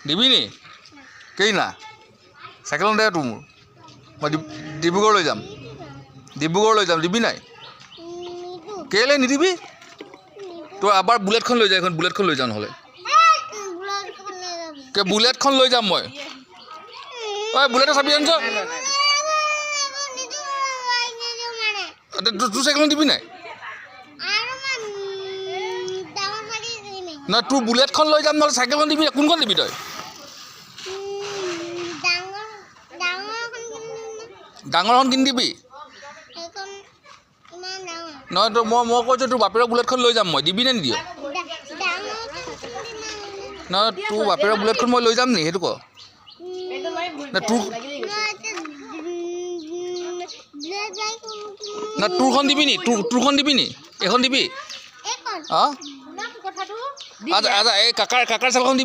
দিবি নি কেই না চাইকেলখন দে তোৰ মোৰ মই ডিব্ৰুগড়লৈ যাম দিবি নাই কেলে নিদিবি তোৰ আবাৰ বুলেটখন লৈ যা এখন বুলেটখন লৈ যা নহ'লে কে বুলেটখন লৈ যাম মই ঐ বুলেটৰ চাবি আনিছ তোৰ চাইকেলখন দিবি নাই নহয় তোৰ বুলেটখন লৈ যাম নহ'লে চাইকেলখন দিবি কোনখন দিবি তই ডাঙৰখন কিনি দিবি নহয় তই মই কৈছোঁ তোৰ বাপেৰৰ বুলেটখন লৈ যাম মই দিবি নে নিদিয় নহয় তোৰ বাপেৰৰ বুলেটখন মই লৈ যাম নি সেইটো ক তোৰ না তোৰখন দিবি নি তোৰখন দিবি নি এইখন দিবি অঁ আচ্ছা এই কাকাৰ চাইকেলখন দিবি